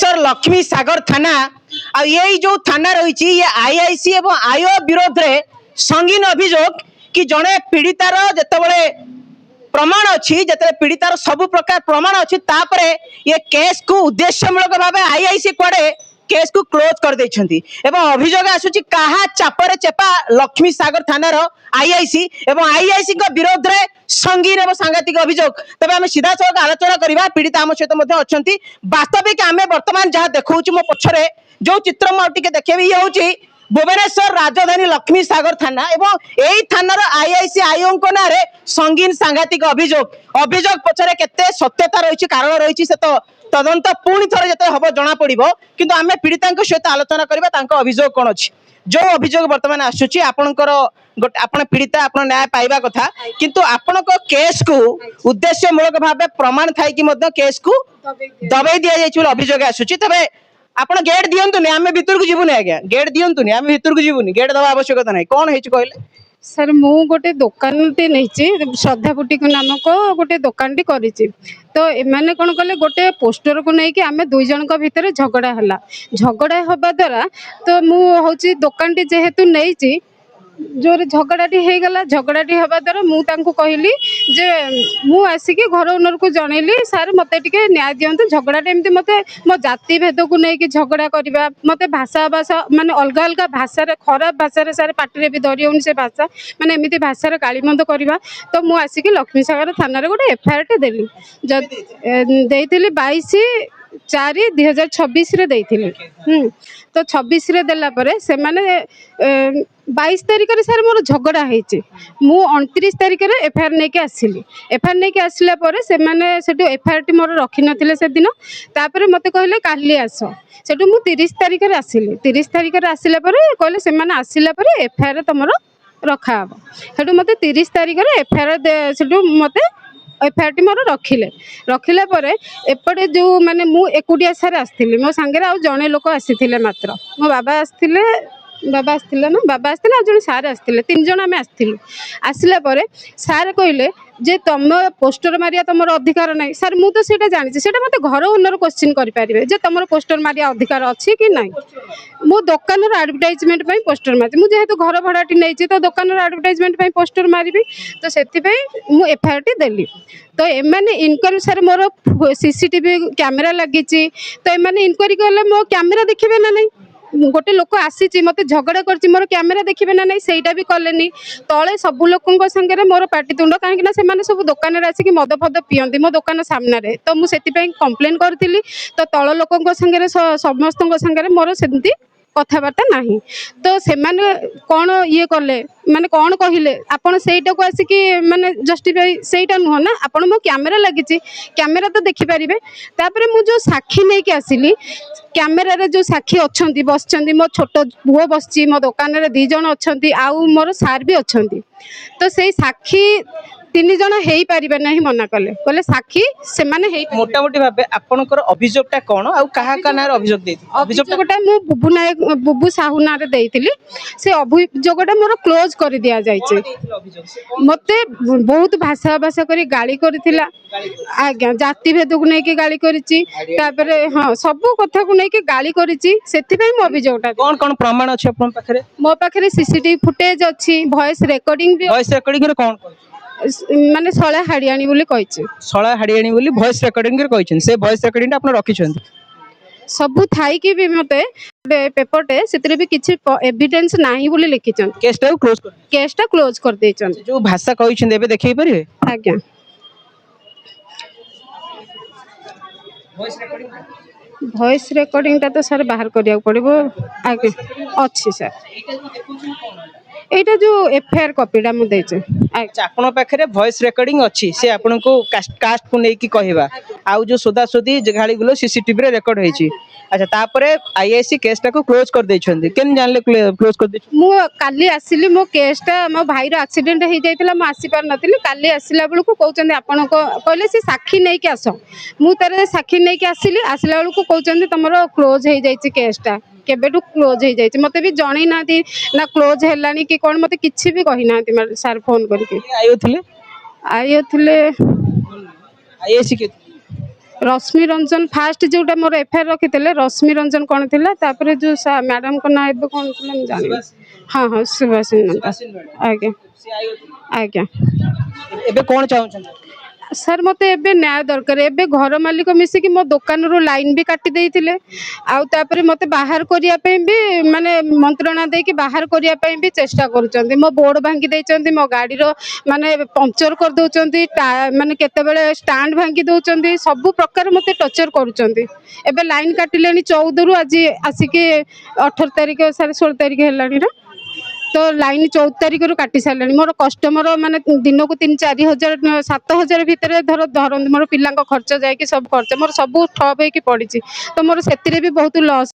भुवनेश्वर लक्ष्मी सागर थाना यही जो थाना रही ये आईआईसी एवं आयो विरोध में संगीन अभियोग कि जड़े पीड़ितार जितेबाला प्रमाण अच्छी जिते पीड़ितार सब प्रकार प्रमाण अच्छी तापरे ये केस को उद्देश्यमूलक भाव आईआईसी कुआडे केस को क्लोज कर देछंती एवं अभियोग आसुची कहा चापरे चेपा लक्ष्मी सागर थानार आईआईसी एवं आईआईसी को विरोध रे संगीन एवं सांघातिक अभियोग तबे आम सीधा सड़क आलोचना करबा पीड़िता आम सहित मध्य अछंती वास्तविक आम वर्तमान जहाँ देखौछु मो पछरे जो चित्र मो टिके देखेबी ये होची भुवनेश्वर राजधानी लक्ष्मी सागर थाना एवं यही थानार आईआईसी आईओ ना संगीन सांघातिक अभियोग अभियोग पछरे केते सत्यता रही कारण रही से तो तदंत पुणी थरे जते हबो जना पड़िबो किंतु आमे पीड़िता सहित आलोचना करबा तांको अभियोग कोन अछि जो अभियोग वर्तमान आसुची आपनकर आपण पीड़िता आपण न्याय पाइबा कथा किंतु आपनको केस को उद्देश्यमूलक भाबे प्रमाण थाई कि मध्य केस को दबाई दिया जाय छि अभियोग आसुची तबे आपण गेट दियंतुनी आमे भीतर को जीवुनी आज्ञा गेट दियंतुनी आमे भीतर को जीवुनी गेट दबा आवश्यकता नै कोन हेछि कहले सर मु गोटे दुकान टे नहीं श्रद्धा बुटीक नामक गोटे दुकान टी करी तो एमाने कौन कले गोटे पोस्टर को लेकिन आम दुई जन भितर झगड़ा है झगड़ा हवा द्वारा तो मुझे दुकान टी जेहेतु नहीं जोर झगड़ाटी हो गला झगड़ाटी हवा द्वारा मुझे कहली जे मु आसिक घर ओनर को जनइली सार मत टे न्याय दिंतु झगड़ाटे एमती मत मो जाति भेद को लेकिन झगड़ा करवा मत भाषा भाषा माने अलग अलग भाषा खराब भाषा सार पार्टी भी धरी होनी से भाषा माने एमती भाषा गाड़ीमंद करवा तो मुझे आसिक लक्ष्मी सागर थाना गोटे एफआईआर टे देली 22/4/2026 तो 26 रे देला परे से माने 22 तारिख रे सर मोर झगड़ा होती मु 29 तारिख रे एफआईआर लेके आसिली एफआईआर लेके आसला परे से माने सेटू एफआईआर टी मोर रखि नथिले से दिन तापरे मते कहले काली आस सेटू मु 30 तारिख रे आसिली 30 तारिख रे आसिला परे कहले से माने आसिला परे एफआईआर तमरो रखा हबो सेटू मते 30 तारिख रे एफआईआर सेटू मते एफआईआर टी मोर रखिला परे एपटे जो माने मु एकुटिया सार आसथिली मो संगे आ जणे लोक आसीथिले मात्र मो बाबा आसथिले ना बाबा आसथिले आ जणे सार आसथिले 3 जण आमे आसथिलु आसिला परे सार कहले जे तुम पोस्टर मारिया तुम अधिकार ना सर मु तो सेटा जानी सेटा मते घर ओनर क्वेश्चन करि पारिबे जे तुम पोस्टर मारिया अधिकार अछि कि नाही मो दुकान रो एडवर्टाइजमेंट पई पोस्टर मारि मु जेहेतु घर भड़ाटी नहीं तो दुकान रो एडवर्टाइजमेंट पई पोस्टर मारिबी तो सेति पई मु एफआईआर टी देली तो एमाने इनक्वारी सर मोर सीसीटीवी कैमेरा लगी तो एमाने इनक्वारी कले मो कैमेरा देखिबे ना नहीं गोटे लोक आसी मत झगड़ा कर मोर कैमेरा देखिए ना नहीं सहीटा भी कले तले सब लोक संगे मोर पाटितुंड कहीं से सब दुकान आसिक मद फद पियंती मो दुकान सामने तो मुझे कंप्लेन करी तो तल लोक संगे समस्त संगे मोर सेमती कथबार्ता नहीं तो से कौन ये कले माने कौन कहले आपण सेटा को आसिक माने जस्टिफाई सेटा नुह ना आपण मो कैमेरा लगी कैमेरा तो देखिपारे तापर मु जो साक्षी नहीं कि आसिली कैमेरा रे जो साक्षी अच्छा बस मो छोट पुओ बस मो दुकान रे 2 जण अच्छा आउ मोर सार भी अच्छा तो से साक्षी 3 जण हो पारे ना मना कले बोले साक्षी से मोटामोटी भाबे आपनकर अभियोगटा कोन आ कहा का नार अभियोग देथि अभियोगटा मु बुबू नायक बुबू साहू नार देइतिली से अभियोगटा मोर क्लोज कर दिया जायचे मते बहुत भाषा भाषा करी गाली करथिला आज्ञा जाति भेद को लेके गाली करिछि तापरे हां सब कथा को लेके गाली करिछि सेति पई मो अभियोगटा कोन कोन प्रमाण अछि आपन पाखरे मो पाखरे सीसीटीवी फुटेज अछि वॉइस रेकॉर्डिंग रे कोन माने सळा हाडियाणी बोली कहिछि सळा हाडियाणी बोली वॉइस रेकॉर्डिंग रे कहिछन से वॉइस रेकॉर्डिंग आपन रखिछन सब थाई कि भी मते पेपरटे सेतरे भी किछि एविडेंस नाही बोली लिखिछन केसटा क्लोज कर देछन जो भाषा कहिछन एबे देखै परिबे आज्ञा वॉइस रेकॉर्डिंग ता तो सर बाहर करिया पड़िबो आगे अछि सर एटा जो एफआईआर कॉपीटा मु देछे अच्छा आपन पाखरे वॉइस रेकॉर्डिंग अछि से आपन को कास्ट को नै की कहबा आउ जो सोदा सोदी गाड़ी गुलो सीसीटीवी रे रेकॉर्ड होईची अच्छा तापरे आईआईसी केसटा को क्लोज कर देछन केन जानले क्लोज कर देछ मु काली आसिली मो केसटा मो भाई रो एक्सीडेंट हे जाइतला म आसी पार नथिली काली आसिला बेलू को कहउचंदी आपन को कहले से साक्षी नै के आसो मु तारे साक्षी नै के आसिली आसिला बेलू को कहउचंदी तमरो क्लोज हे जाइची केसटा केबेटू क्लोज हो जाइए मत भी जन ना ना क्लोज है कि कौन मत किसी भी कही ना सार फोन करके रश्मि रंजन फास्ट जोटा मोर एफआईआर रखिते रश्मि रंजन कौन थी तापर जो मैडम को ना एबे कौन थी जानी हाँ हाँ सुभाषिनी नंदा आज्ञा आज्ञा ଏବେ କଣ ଚାହୁଁଛନ୍ତି? सर मत एबे न्याय दरकार एबे घर मालिक मिसिकी मो दुकान रू लाइन भी काटी देइथिले आउ तापर मते बाहर करिया पे भी माने मंत्रणा दे कि बाहर करिया पे भी चेष्टा करूचंती मो बोर्ड भांगी देइचंती मो गाड़ी रो माने पंक्चर कर दउचंती माने केते बेले स्टैंड भांगी दउचंती सब प्रकार मते टर्चर करूचंती एबे लाइन काटिलेनी 14 रु आज आसिके 18 तारिख 16 तारिख हेलानी ना तो लाइन 14 तारिख रू काटी सारे मोर कस्टमर माने दिन को 3-4 हजार 7 हजार भितर धर मोर पिला खर्च जाए सब खर्च मोर सब ठप हो पड़ी तो मोर से भी बहुत लॉस